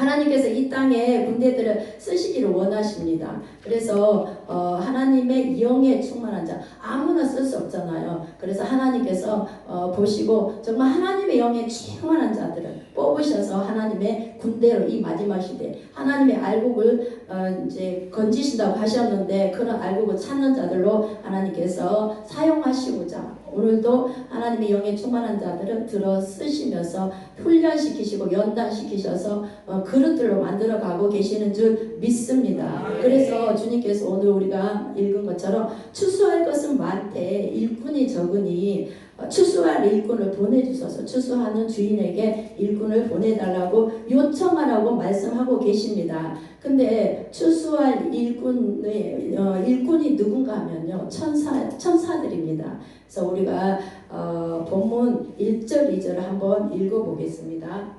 하나님께서 이 땅에 군대들을 쓰시기를 원하십니다. 그래서 하나님의 영에 충만한 자 아무나 쓸 수 없잖아요. 그래서 하나님께서 보시고 정말 하나님의 영에 충만한 자들을 뽑으셔서 하나님의 군대로 이 마지막 시대 하나님의 알곡을 이제 건지신다고 하셨는데 그런 알곡을 찾는 자들로 하나님께서 사용하시고자 오늘도 하나님의 영에 충만한 자들을 들어 쓰시면서 훈련시키시고 연단시키셔서 그릇들로 만들어가고 계시는 줄 믿습니다. 그래서 주님께서 오늘 우리가 읽은 것처럼 추수할 것은 많되 일꾼이 적으니 추수할 일꾼을 보내주셔서 추수하는 주인에게 일꾼을 보내달라고 요청하라고 말씀하고 계십니다. 근데 추수할 일꾼이 누군가 하면요 천사들입니다. 그래서 우리가 본문 1절 2절을 한번 읽어보겠습니다.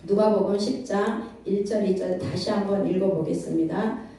누가복음 10장 1절 2절 다시 한번 읽어보겠습니다.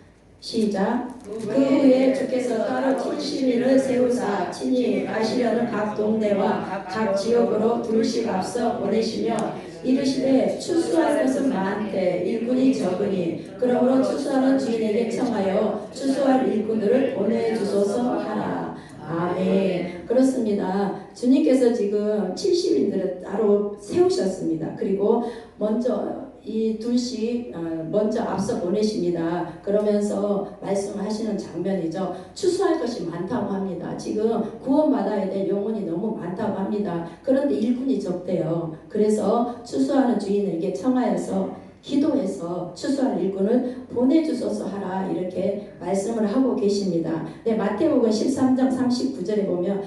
시작. 그 후에 주께서 따로 70인을 세우사 친히 가시려는 각 동네와 각 지역으로 둘씩 앞서 보내시며 이르시되 추수할 것은 많되 일꾼이 적으니 그러므로 추수하는 주인에게 청하여 추수할 일꾼들을 보내주소서 하라. 아멘. 그렇습니다. 주님께서 지금 70인들을 따로 세우셨습니다. 그리고 먼저 이 둘씩 먼저 앞서 보내십니다. 그러면서 말씀하시는 장면이죠. 추수할 것이 많다고 합니다. 지금 구원받아야 될 영혼이 너무 많다고 합니다. 그런데 일꾼이 적대요. 그래서 추수하는 주인에게 청하여서 기도해서 추수할 일꾼을 보내주소서 하라 이렇게 말씀을 하고 계십니다. 네, 마태복음 13장 39절에 보면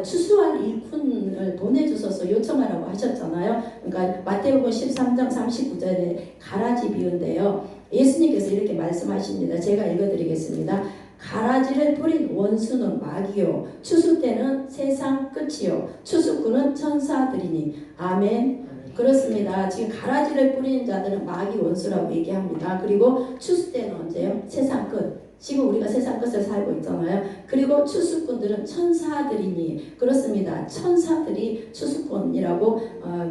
추수할 일꾼을 보내주소서 요청하라고 하셨잖아요. 그러니까 마태복음 13장 39절에 가라지 비유인데요. 예수님께서 이렇게 말씀하십니다. 제가 읽어드리겠습니다. 가라지를 뿌린 원수는 마귀요 추수 때는 세상 끝이요 추수꾼은 천사들이니 아멘. 그렇습니다. 지금 가라지를 뿌리는 자들은 마귀 원수라고 얘기합니다. 그리고 추수 때는 언제요? 세상 끝. 지금 우리가 세상 끝을 살고 있잖아요. 그리고 추수꾼들은 천사들이니 그렇습니다. 천사들이 추수꾼이라고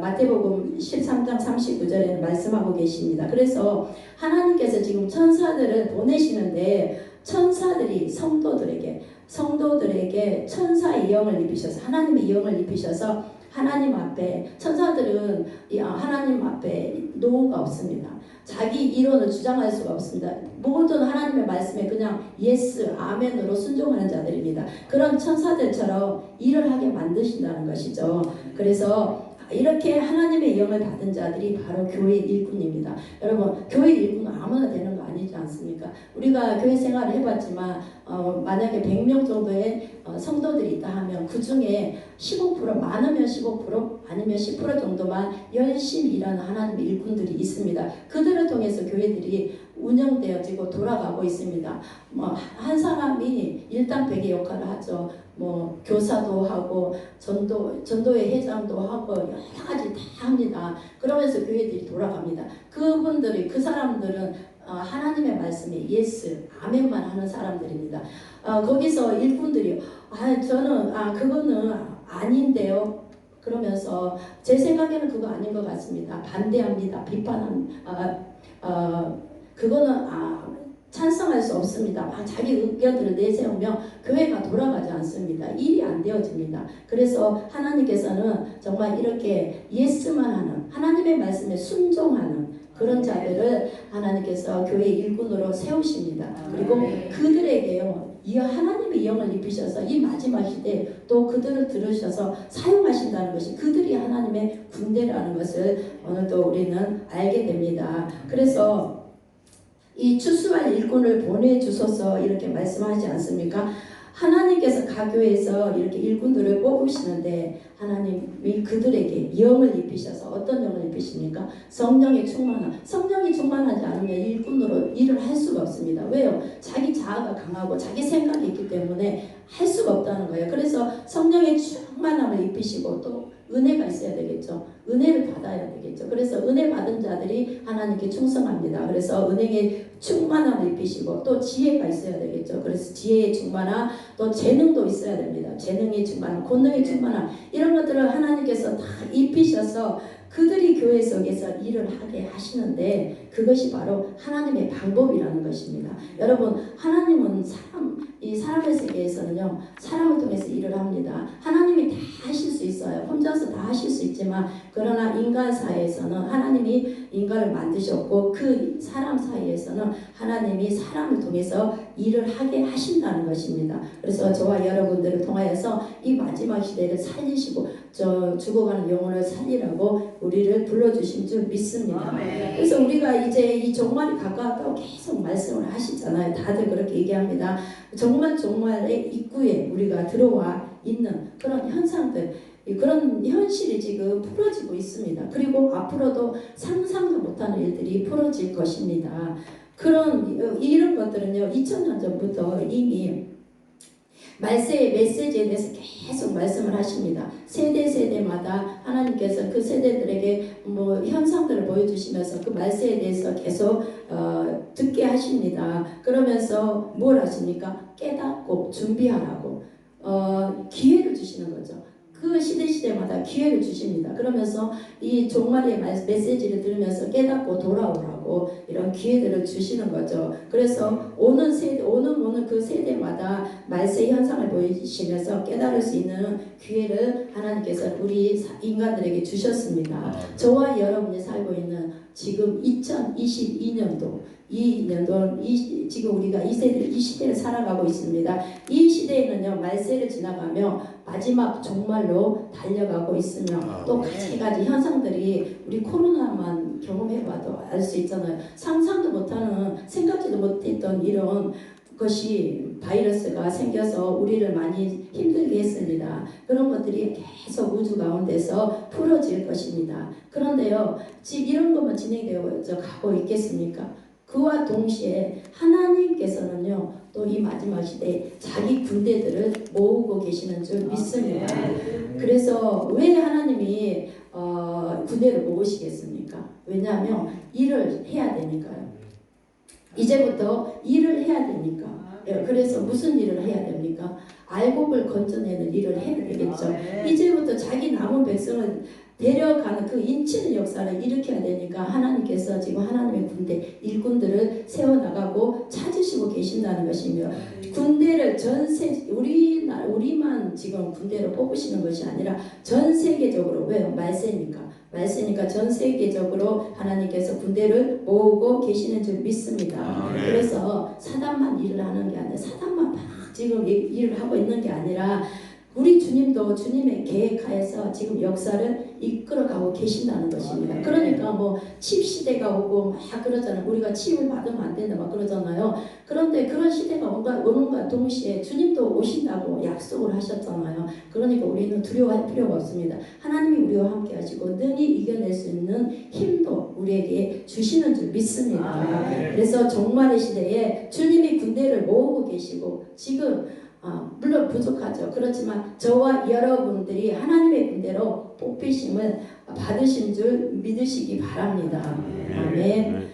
마태복음 13장 39절에는 말씀하고 계십니다. 그래서 하나님께서 지금 천사들을 보내시는데 천사들이 성도들에게 천사의 영을 입히셔서 하나님의 영을 입히셔서 하나님 앞에 천사들은 하나님 앞에 노후가 없습니다. 자기 이론을 주장할 수가 없습니다. 모든 하나님의 말씀에 그냥 예스, 아멘으로 순종하는 자들입니다. 그런 천사들처럼 일을 하게 만드신다는 것이죠. 그래서 이렇게 하나님의 영을 받은 자들이 바로 교회 일꾼입니다. 여러분 교회 일꾼은 아무나 되는 거 아니지 않습니까? 우리가 교회 생활을 해봤지만 만약에 100명 정도의 성도들이 있다 하면 그 중에 15% 많으면 15% 아니면 10% 정도만 열심히 일하는 하나님의 일꾼들이 있습니다. 그들을 통해서 교회들이 운영되어지고 돌아가고 있습니다. 한 사람이 일당백의 역할을 하죠. 교사도 하고 전도회 회장도 하고 여러 가지 다 합니다. 그러면서 교회들이 돌아갑니다. 그 사람들은 하나님의 말씀에 예스, 아멘만 하는 사람들입니다. 거기서 일꾼들이 저는 그거는 아닌데요. 그러면서 제 생각에는 그거 아닌 것 같습니다. 반대합니다. 비판합니다. 그거는 찬성할 수 없습니다. 자기 의견들을 내세우며 교회가 돌아가지 않습니다. 일이 안 되어집니다. 그래서 하나님께서는 정말 이렇게 예스만 하는 하나님의 말씀에 순종하는 그런 자들을 하나님께서 교회 일꾼으로 세우십니다. 그리고 그들에게요 하나님의 영을 입히셔서 이 마지막 시대에 또 그들을 들으셔서 사용하신다는 것이 그들이 하나님의 군대라는 것을 오늘도 우리는 알게 됩니다. 그래서 이 추수할 일꾼을 보내주소서 이렇게 말씀하지 않습니까? 하나님께서 각 교회에서 이렇게 일꾼들을 뽑으시는데 하나님이 그들에게 영을 입히셔서 어떤 영을 입히십니까? 성령이 충만하지 않으면 일꾼으로 일을 할 수가 없습니다. 왜요? 자기 자아가 강하고 자기 생각이 있기 때문에 할 수가 없다는 거예요. 그래서 성령의 충만함을 입히시고 또 은혜가 있어야 되겠죠. 은혜를 받아야 되겠죠. 그래서 은혜 받은 자들이 하나님께 충성합니다. 그래서 은혜의 충만함을 입히시고 또 지혜가 있어야 되겠죠. 그래서 지혜의 충만함, 또 재능도 있어야 됩니다. 재능의 충만함, 권능의 충만함 이런 것들을 하나님께서 다 입히셔서 그들이 교회 속에서 일을 하게 하시는데 그것이 바로 하나님의 방법이라는 것입니다. 여러분, 하나님은 이 사람의 세계에서는요, 사람을 통해서 일을 합니다. 하나님이 다 하실 수 있어요. 혼자서 다 하실 수 있지만, 그러나 인간 사이에서는 하나님이 인간을 만드셨고 그 사람 사이에서는 하나님이 사람을 통해서 일을 하게 하신다는 것입니다. 그래서 저와 여러분들을 통하여서 이 마지막 시대를 살리시고 죽어가는 영혼을 살리라고 우리를 불러주신 줄 믿습니다. 그래서 우리가 이제 이 종말이 가까웠다고 계속 말씀을 하시잖아요. 다들 그렇게 얘기합니다. 종말의 입구에 우리가 들어와 있는 그런 현상들, 그런 현실이 지금 풀어지고 있습니다. 그리고 앞으로도 상상도 못하는 일들이 풀어질 것입니다. 이런 것들은요, 2000년 전부터 이미 말세의 메시지에 대해서 계속 말씀을 하십니다. 세대마다 하나님께서 그 세대들에게 현상들을 보여주시면서 그 말세에 대해서 계속 듣게 하십니다. 그러면서 뭘 하십니까? 깨닫고 준비하라고 기회를 주시는 거죠. 그 시대마다 기회를 주십니다. 그러면서 이 종말의 메시지를 들으면서 깨닫고 돌아오라고 이런 기회들을 주시는 거죠. 그래서 오는 그 세대마다 말세 현상을 보이시면서 깨달을 수 있는 기회를 하나님께서 우리 인간들에게 주셨습니다. 저와 여러분이 살고 있는 지금 2022년도 지금 우리가 이 시대를 살아가고 있습니다. 이 시대에는요, 말세를 지나가며 마지막 종말로 달려가고 있으며 또 가지가지 현상들이 우리 코로나만 경험해봐도 알 수 있잖아요. 상상도 못하는, 생각지도 못했던 이런 것이 바이러스가 생겨서 우리를 많이 힘들게 했습니다. 그런 것들이 계속 우주 가운데서 풀어질 것입니다. 그런데요, 지금 이런 것만 진행되어 가고 있겠습니까? 그와 동시에 하나님께서는요, 또 이 마지막 시대에 자기 군대들을 모으고 계시는 줄 믿습니다. 그래서 왜 하나님이 군대를 모으시겠습니까? 왜냐하면 일을 해야 되니까요. 이제부터 일을 해야 되니까. 그래서 무슨 일을 해야 됩니까? 알곡을 건져내는 일을 해야 되겠죠. 이제부터 자기 남은 백성을 데려가는 그 인치는 역사를 일으켜야 되니까 하나님께서 지금 하나님의 군대 일꾼들을 세워나가고 찾으시고 계신다는 것이며, 군대를 우리만 지금 군대로 뽑으시는 것이 아니라 전 세계적으로, 왜요? 말세니까 전 세계적으로 하나님께서 군대를 모으고 계시는 줄 믿습니다. 그래서 사단만 일을 하는 게 아니라, 사단만 막 지금 일을 하고 있는 게 아니라 우리 주님도 주님의 계획하에서 지금 역사를 이끌어가고 계신다는 것입니다. 그러니까 칩 시대가 오고 막 그러잖아요. 우리가 칩을 받으면 안 된다 막 그러잖아요. 그런데 그런 시대가 오는가 동시에 주님도 오신다고 약속을 하셨잖아요. 그러니까 우리는 두려워할 필요가 없습니다. 하나님이 우리와 함께 하시고 능히 이겨낼 수 있는 힘도 우리에게 주시는 줄 믿습니다. 그래서 종말의 시대에 주님이 군대를 모으고 계시고, 지금 물론 부족하죠. 그렇지만 저와 여러분들이 하나님의 군대로 뽑히심을 받으신 줄 믿으시기 바랍니다. 아멘.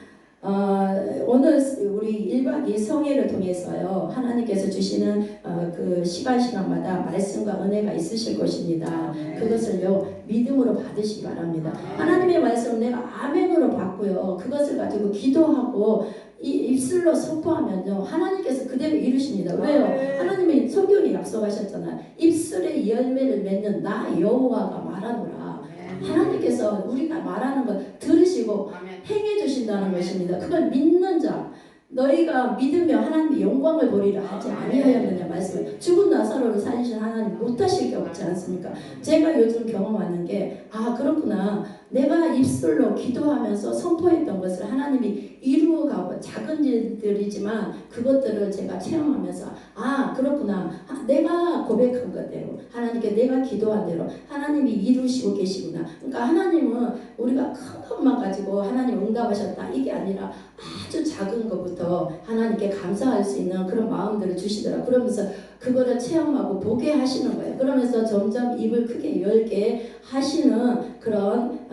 오늘 우리 1박 2일 성회를 통해서요, 하나님께서 주시는 그 시간마다 말씀과 은혜가 있으실 것입니다. 그것을요, 믿음으로 받으시기 바랍니다. 하나님의 말씀을 내가 아멘으로 받고요, 그것을 가지고 기도하고 입술로 선포하면요, 하나님께서 그대로 이루십니다. 왜요? 하나님이 성경에 약속하셨잖아요. 입술의 열매를 맺는 나 여호와가 말하노라. 하나님께서 우리가 말하는 걸 들으시고 행해 주신다는 것입니다. 그걸 믿는 자, 너희가 믿으며 하나님의 영광을 보리라 하지 아니하였느냐 말씀을. 죽은 나사로를 살리신 하나님 못하실 게 없지 않습니까? 제가 요즘 경험하는 게, 그렇구나, 내가 입술로 기도하면서 선포했던 것을 하나님이 이루어가고, 작은 일들이지만 그것들을 제가 체험하면서, 그렇구나, 내가 고백한 것대로 하나님께 내가 기도한 대로 하나님이 이루시고 계시구나. 그러니까 하나님은 우리가 큰 것만 가지고 하나님 응답하셨다 이게 아니라 아주 작은 것부터 하나님께 감사할 수 있는 그런 마음들을 주시더라. 그러면서 그거를 체험하고 보게 하시는 거예요. 그러면서 점점 입을 크게 열게 하시는 그런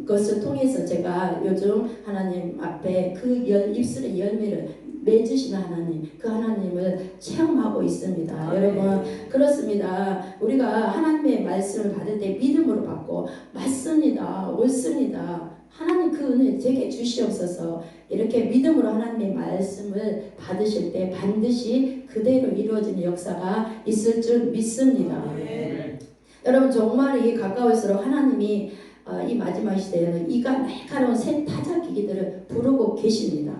것을 통해서 제가 요즘 하나님 앞에 그 입술의 열매를 맺으시는 하나님, 그 하나님을 체험하고 있습니다. 여러분 그렇습니다. 우리가 하나님의 말씀을 받을 때 믿음으로 받고 맞습니다, 옳습니다, 하나님 그 은혜 제게 주시옵소서, 이렇게 믿음으로 하나님의 말씀을 받으실 때 반드시 그대로 이루어지는 역사가 있을 줄 믿습니다. 여러분 정말 이 가까울수록 하나님이 이 마지막 시대에는 이가 날카로운 새 타작기기들을 부르고 계십니다.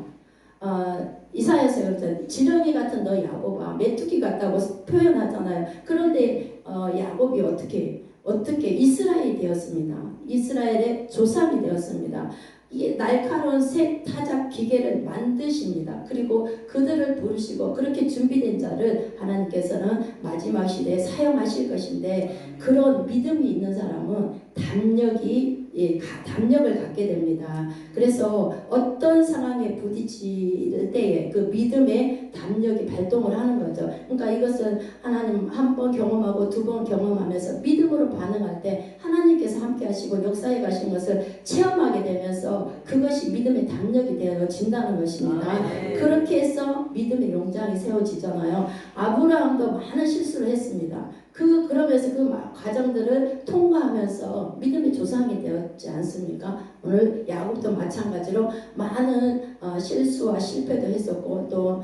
이사야서 그랬잖아요. 지렁이 같은 너 야곱아, 메뚜기 같다고 표현하잖아요. 그런데 야곱이 어떻게 이스라엘이 되었습니다. 이스라엘의 조상이 되었습니다. 이 날카로운 새 타작 기계를 만드십니다. 그리고 그들을 부르시고 그렇게 준비된 자를 하나님께서는 마지막 시대에 사용하실 것인데, 그런 믿음이 있는 사람은 담력을 갖게 됩니다. 그래서 어떤 상황에 부딪힐 때에 그 믿음의 담력이 발동을 하는 거죠. 그러니까 이것은 하나님 한 번 경험하고 두 번 경험하면서 믿음으로 반응할 때 하나님께서 함께 하시고 역사에 가신 것을 체험하게 되면서 그것이 믿음의 담력이 되어진다는 것입니다. 그렇게 해서 믿음의 용장이 세워지잖아요. 아브라함도 많은 실수를 했습니다. 그러면서 그 과정들을 통과하면서 믿음의 조상이 되었지 않습니까? 오늘 야곱도 마찬가지로 많은 실수와 실패도 했었고 또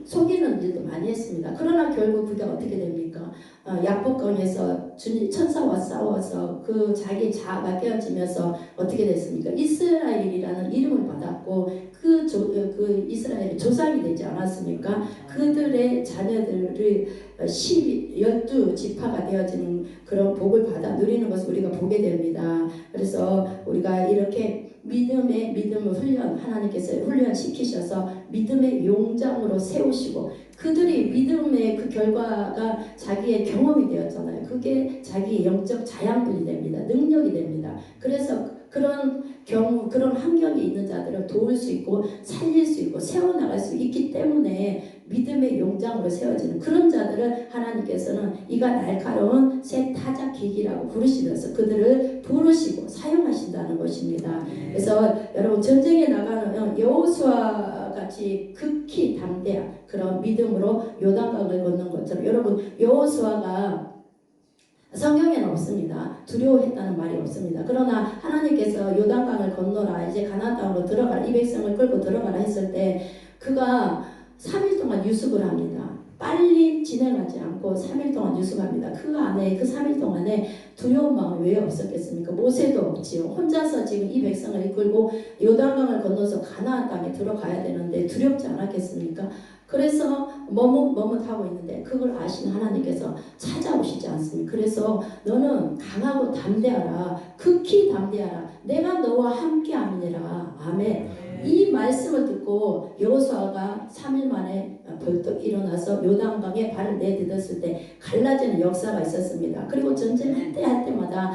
속이는 일도 많이 했습니다. 그러나 결국 그게 어떻게 됩니까? 약복강에서 천사와 싸워서 그 자기 자아가 깨어지면서 어떻게 됐습니까? 이스라엘이라는 이름을 받았고 그 이스라엘의 조상이 되지 않았습니까? 그들의 자녀들을 12지파가 되어지는 그런 복을 받아 누리는 것을 우리가 보게 됩니다. 그래서 우리가 이렇게 믿음을 하나님께서 훈련시키셔서 믿음의 용장으로 세우시고, 그들이 믿음의 그 결과가 자기의 경험이 되었잖아요. 그게 자기의 영적 자양분이 됩니다. 능력이 됩니다. 그래서 그런 환경에 있는 자들을 도울 수 있고 살릴 수 있고 세워나갈 수 있기 때문에 믿음의 용장으로 세워지는 그런 자들을 하나님께서는 이가 날카로운 새 타작기기라고 부르시면서 그들을 부르시고 사용하신다는 것입니다. 그래서 여러분 전쟁에 나가는 여호수아 같이 극히 담대한 그런 믿음으로 요단강을 걷는 것처럼, 여러분 여호수아가 성경에는 없습니다. 두려워했다는 말이 없습니다. 그러나 하나님께서 요단강을 건너라, 이제 가나안 땅으로 들어가라, 이 백성을 끌고 들어가라 했을 때 그가 3일 동안 유숙을 합니다. 빨리 진행하지 않고 3일 동안 유숙합니다. 그 3일 동안에 두려운 마음이 왜 없었겠습니까? 모세도 없지요. 혼자서 지금 이 백성을 이끌고 요단강을 건너서 가나안 땅에 들어가야 되는데 두렵지 않았겠습니까? 그래서 머뭇하고 있는데 그걸 아시는 하나님께서 찾아오시지 않습니까? 그래서 너는 강하고 담대하라, 극히 담대하라, 내가 너와 함께 함이니라. 아멘. 이 말씀을 듣고 여호수아가 3일 만에 벌떡 일어나서 요단강에 발을 내딛었을 때 갈라지는 역사가 있었습니다. 그리고 전쟁할 때마다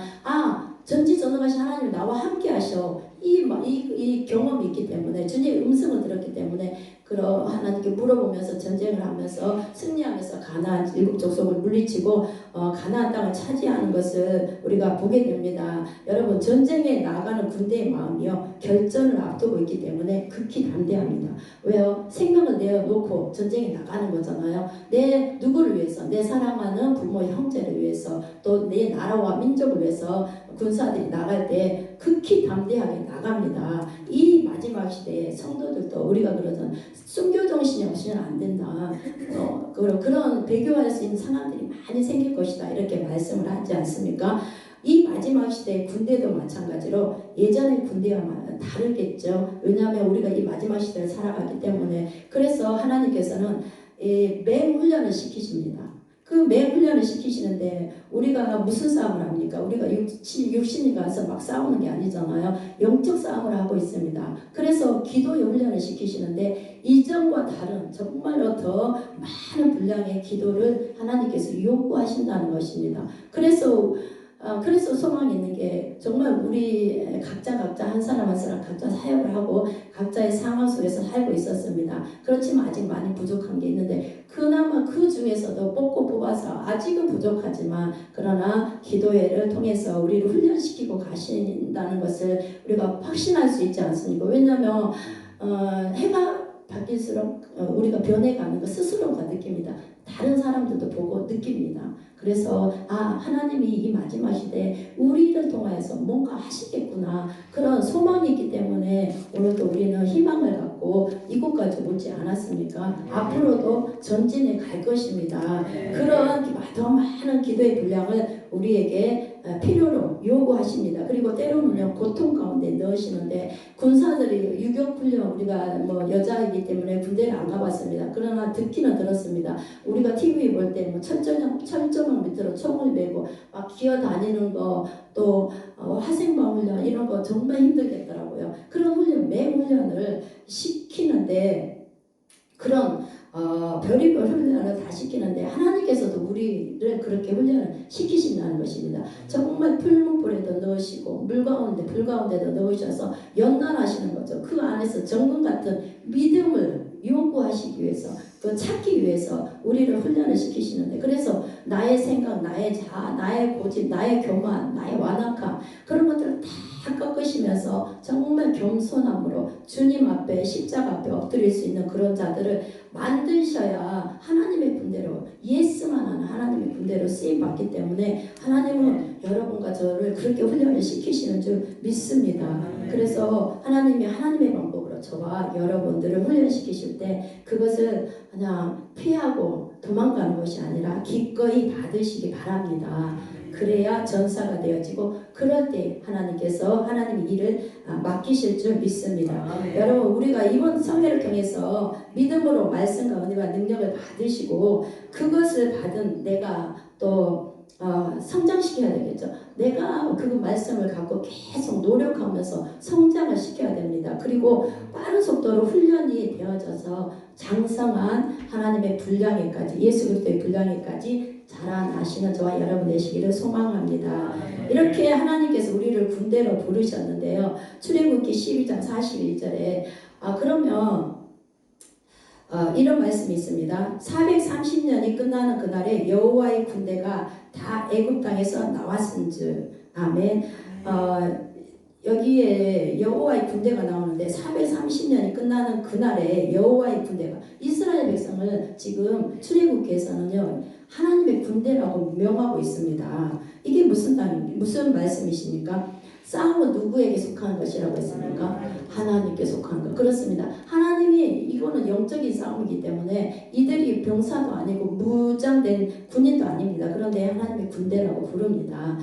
전지전능하신 하나님 나와 함께 하셔, 이 경험이 있기 때문에, 주님의 음성을 들었기 때문에 하나님께 물어보면서 전쟁을 하면서 승리하면서 가나안 7족속을 물리치고 가나안 땅을 차지하는 것을 우리가 보게 됩니다. 여러분 전쟁에 나가는 군대의 마음이요, 결전을 앞두고 있기 때문에 극히 담대합니다. 왜요? 생명을 내어놓고 전쟁에 나가는 거잖아요. 내 누구를 위해서? 내 사랑하는 부모 형제를 위해서, 또 내 나라와 민족을 위해서 군사들이 나갈 때 극히 담대하게 나갑니다. 이 마지막 시대에 성도들도 우리가 그러잖아요. 순교 정신이 없이는 안 된다. 그런 배교할 수 있는 상황들이 많이 생길 것이다. 이렇게 말씀을 하지 않습니까? 이 마지막 시대의 군대도 마찬가지로 예전의 군대와 다르겠죠. 왜냐하면 우리가 이 마지막 시대를 살아가기 때문에. 그래서 하나님께서는 맹훈련을 시키십니다. 그 맹훈련을 시키시는데 우리가 무슨 싸움을 합니까? 우리가 육신이 가서 막 싸우는 게 아니잖아요. 영적 싸움을 하고 있습니다. 그래서 기도의 훈련을 시키시는데 이전과 다른 정말로 더 많은 분량의 기도를 하나님께서 요구하신다는 것입니다. 그래서 소망이 있는 게, 정말 우리 각자 한 사람 각자 사역을 하고 각자의 상황 속에서 살고 있었습니다. 그렇지만 아직 많이 부족한 게 있는데, 그나마 그 중에서도 뽑아서 아직은 부족하지만 그러나 기도회를 통해서 우리를 훈련시키고 가신다는 것을 우리가 확신할 수 있지 않습니까? 왜냐하면 해가 바뀔수록 우리가 변해가는 거 스스로가 느낍니다. 다른 사람들도 보고 느낍니다. 그래서 하나님이 이 마지막 시대에 우리를 통하여서 뭔가 하시겠구나 그런 소망이 있기 때문에 오늘도 우리는 희망을 갖고 이곳까지 오지 않았습니까? 앞으로도 전진해 갈 것입니다. 그런 더 많은 기도의 분량을 우리에게 필요로 요구하십니다. 그리고 때로는요 고통 가운데 넣으시는데 군사들이 유격훈련 우리가 뭐 여자이기 때문에 군대를 안 가봤습니다. 그러나 듣기는 들었습니다. 우리가 TV 볼 때 뭐 철조망 밑으로 총을 메고 막 기어다니는 거 또 화생방 훈련 이런 거 정말 힘들겠더라고요. 그런 훈련 맹훈련을 시키는데 그런 별의별 훈련을 다 시키는데 하나님께서도 우리를 그렇게 훈련을 시키신다는 것입니다. 정말 풀무불에도 넣으시고 불 가운데도 넣으셔서 연단하시는 거죠. 그 안에서 정금 같은 믿음을 요구하시기 위해서 그 찾기 위해서 우리를 훈련을 시키시는데 그래서 나의 생각, 나의 자아, 나의 고집, 나의 교만, 나의 완악함 그런 것들을 다 꺾으시면서 정말 겸손함으로 주님 앞에 십자가 앞에 엎드릴 수 있는 그런 자들을 만드셔야 하나님의 분대로 예스만 하는 하나님의 분대로 쓰임받기 때문에 하나님은 여러분과 저를 그렇게 훈련을 시키시는 줄 믿습니다. 그래서 하나님이 하나님의 방법으로 저와 여러분들을 훈련시키실 때 그것을 그냥 피하고 도망가는 것이 아니라 기꺼이 받으시기 바랍니다. 그래야 전사가 되어지고 그럴 때 하나님께서 하나님의 일을 맡기실 줄 믿습니다. 여러분 우리가 이번 성회를 통해서 믿음으로 말씀과 은혜와 능력을 받으시고 그것을 받은 내가 또 성장시켜야 되겠죠. 내가 그 말씀을 갖고 계속 노력하면서 성장을 시켜야 됩니다. 그리고 빠른 속도로 훈련이 되어져서 장성한 하나님의 분량에까지 예수 그리스도의 분량에까지 자라나시는 저와 여러분 되시기를 소망합니다. 이렇게 하나님께서 우리를 군대로 부르셨는데요. 출애굽기 12장 41절에 그러면 이런 말씀이 있습니다. 430년이 끝나는 그날에 여호와의 군대가 다 애굽 땅에서 나왔은즉 아멘. 여기에 여호와의 군대가 나오는데 430년이 끝나는 그날에 여호와의 군대가 이스라엘 백성을 지금 출애굽기에서는요 하나님의 군대라고 명하고 있습니다. 이게 무슨 말씀이십니까? 싸움은 누구에게 속하는 것이라고 했습니까? 하나님께 속하는 것. 그렇습니다. 하나님이 이거는 영적인 싸움이기 때문에 이들이 병사도 아니고 무장된 군인도 아닙니다. 그런데 하나님의 군대라고 부릅니다.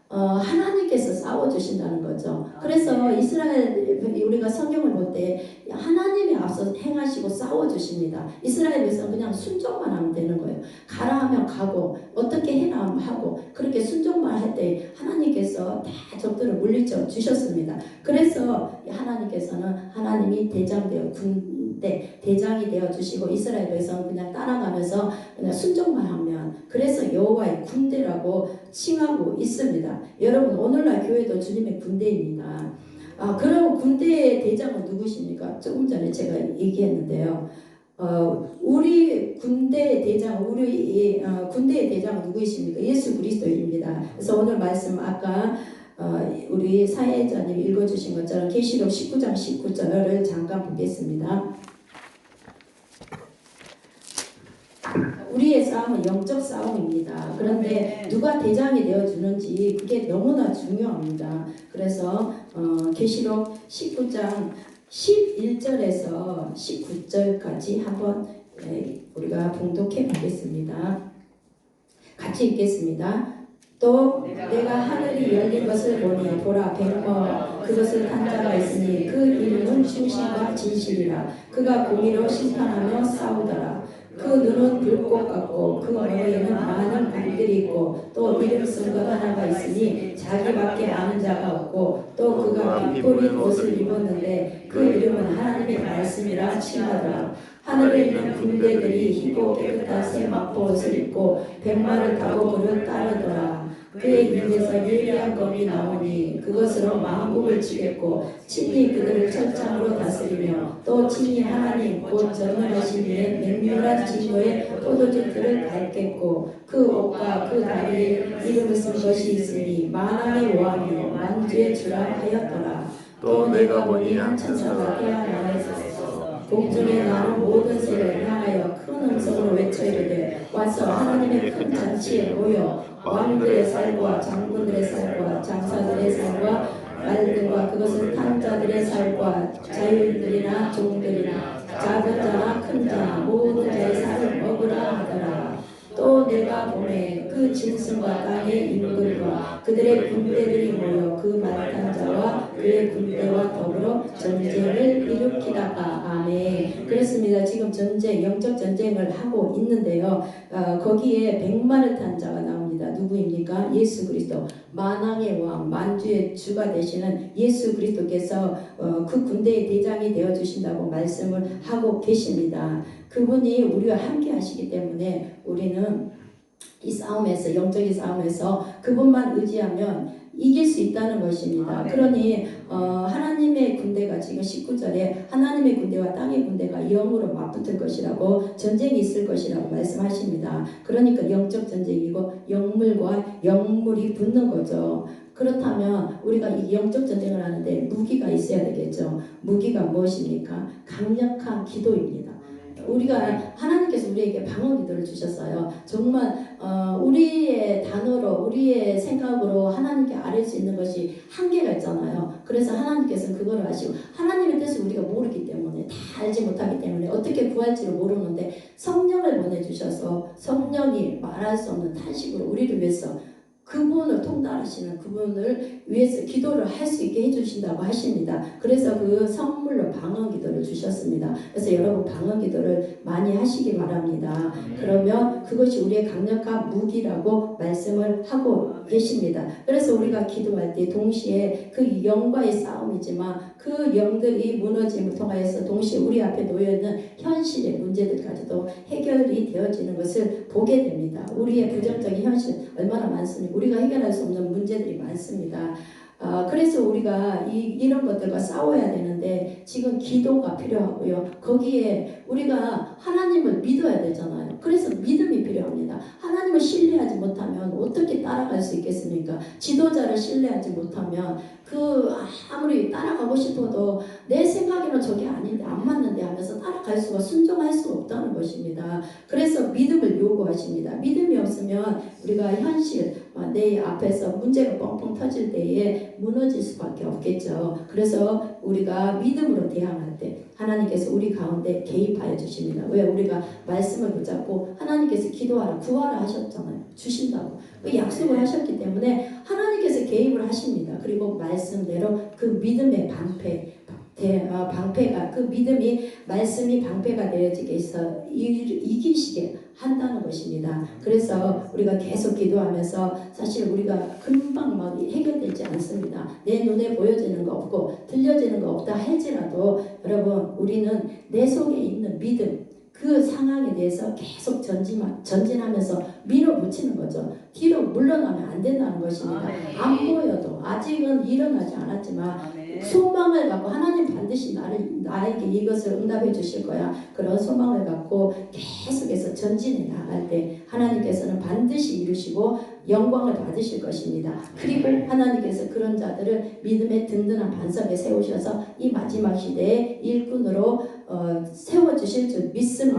하나님께서 싸워주신다는 거죠. 그래서 이스라엘 우리가 성경을 볼 때 하나님이 앞서 행하시고 싸워주십니다. 이스라엘 백성은 그냥 순종만 하면 되는 거예요. 가라 하면 가고 어떻게 해라 하면 하고 그렇게 순종만 할 때 하나님께서 다 적들을 물리쳐 주셨습니다. 그래서 하나님께서는 하나님이 대장이 되어 주시고 이스라엘 백성은 그냥 따라가면서 그냥 순종만 하면 그래서 여호와의 군대라고 칭하고 있습니다. 여러분 오늘날 교회도 주님의 군대입니다. 그럼 군대의 대장은 누구십니까? 조금 전에 제가 얘기했는데요. 우리 군대의 대장은 누구이십니까? 예수 그리스도입니다. 그래서 오늘 말씀 아까 우리 사회자님 읽어주신 것처럼 계시록 19장 19절을 잠깐 보겠습니다. 우리의 싸움은 영적 싸움입니다. 그런데 누가 대장이 되어주는지 그게 너무나 중요합니다. 그래서 계시록 19장 11절에서 19절까지 한번 우리가 봉독해 보겠습니다. 같이 읽겠습니다. 또 내가 하늘이 열린 것을 보니 보라 백모 그것을 탄 자가 있으니 그 이름은 충신과 진실이라. 그가 공의로 심판하며 싸우더라. 그 눈은 불꽃 같고 그 머리에는 많은 관들이 있고 또 이름 쓴 것 하나가 있으니 자기밖에 아는 자가 없고 또 그가 핏뿌린 옷을 입었는데 그 이름은 하나님의 말씀이라 칭하더라. 하늘에 있는 군대들이 희고 깨끗한 새 막복옷을 입고 백마를 타고 그를 따르더라. 그의 입에서 예리한 검이 나오니 그것으로 만국을 치겠고 친히 그들을 철장으로 다스리며 또 친히 하나님 곧 전능하신 이의 맹렬한 진노의 포도주들을 밟겠고 그 옷과 그 다리에 이름을 쓴 것이 있으니 만왕의 왕이요 만주의 주라 하였더라. 또 내가 보니 한 천사가 태양 아래에서 공중에 나는 모든 새를 향하여 큰 음성으로 외쳐 이르되 와서 하나님의 큰 잔치에 모여 왕들의 살과 장군들의 살과 장사들의 살과 말들과 그것을 탄 자들의 살과 자유인들이나 종들이나 작은 자나 큰 자나 모든 자의 살을 먹으라 하더라. 또 내가 보매 그 짐승과 땅의 인물과 그들의 군대들이 모여 그 말탄 자와 그의 군대와 더불어 전쟁을 일으키다가. 아멘. 그렇습니다. 지금 전쟁, 영적 전쟁을 하고 있는데요. 거기에 100마를 탄 자가 나옵니다. 누구입니까? 예수 그리스도. 만왕의 왕, 만주의 주가 되시는 예수 그리스도께서 그 군대의 대장이 되어 주신다고 말씀을 하고 계십니다. 그분이 우리와 함께 하시기 때문에 우리는 이 싸움에서, 영적인 싸움에서 그분만 의지하면 이길 수 있다는 것입니다. 그러니 하나님의 군대가 지금 19절에 하나님의 군대와 땅의 군대가 영으로 맞붙을 것이라고, 전쟁이 있을 것이라고 말씀하십니다. 그러니까 영적 전쟁이고 영물과 영물이 붙는 거죠. 그렇다면 우리가 이 영적 전쟁을 하는데 무기가 있어야 되겠죠. 무기가 무엇입니까? 강력한 기도입니다. 우리가 하나님께서 우리에게 방어 기도를 주셨어요. 정말 우리의 단어로, 우리의 생각으로 하나님께 아뢰 수 있는 것이 한계가 있잖아요. 그래서 하나님께서는 그걸 아시고, 하나님의 뜻을 우리가 모르기 때문에, 다 알지 못하기 때문에 어떻게 구할지를 모르는데 성령을 보내주셔서 성령이 말할 수 없는 탄식으로 우리를 위해서, 그분을 통달하시는 그분을 위해서 기도를 할 수 있게 해주신다고 하십니다. 그래서 그 선물로 방언 기도를 주셨습니다. 그래서 여러분 방언 기도를 많이 하시기 바랍니다. 그러면 그것이 우리의 강력한 무기라고 말씀을 하고 계십니다. 그래서 우리가 기도할 때 동시에 그 영과의 싸움이지만 그 영들이 무너짐을 통하여서 동시에 우리 앞에 놓여있는 현실의 문제들까지도 해결이 되어지는 것을 보게 됩니다. 우리의 부정적인 현실 얼마나 많습니까? 우리가 해결할 수 없는 문제들이 많습니다. 그래서 우리가 이런 것들과 싸워야 되는데 지금 기도가 필요하고요. 거기에 우리가 하나님을 믿어야 되잖아요. 그래서 믿음이 필요합니다. 하나님을 신뢰하지 못하면 어떻게 따라갈 수 있겠습니까? 지도자를 신뢰하지 못하면 아무리 따라가고 싶어도 내 생각에는 저게 아닌데, 안 맞는데 하면서 따라갈 수가, 순종할 수가 없다는 것입니다. 그래서 믿음을 요구하십니다. 믿음이 없으면 우리가 현실, 내 앞에서 문제가 뻥뻥 터질 때에 무너질 수밖에 없겠죠. 그래서 우리가 믿음으로 대항할 때 하나님께서 우리 가운데 개입하여 주십니다. 왜? 우리가 말씀을 붙잡고 하나님께서 기도하라, 구하라 하셨잖아요. 주신다고. 그 약속을 하셨기 때문에 하나님께서 개입을 하십니다. 그리고 말씀대로 그 믿음의 방패가, 그 믿음이, 말씀이 방패가 되어지게 해서 이기시게 한다는 것입니다. 그래서 우리가 계속 기도하면서 사실 우리가 금방 막 해결되지 않습니다. 내 눈에 보여지는 거 없고 들려지는 거 없다 할지라도 여러분, 우리는 내 속에 있는 믿음, 그 상황에 대해서 계속 전진하면서 밀어붙이는 거죠. 뒤로 물러나면 안 된다는 것입니다. 안 보여도, 아직은 일어나지 않았지만 소망을 갖고, 하나님 반드시 나에게 이것을 응답해 주실 거야, 그런 소망을 갖고 계속해서 전진해 나갈 때 하나님께서는 반드시 이루시고 영광을 받으실 것입니다. 그리고 하나님께서 그런 자들을 믿음의 든든한 반석에 세우셔서 이 마지막 시대의 일꾼으로 세워주실 줄 믿습니다.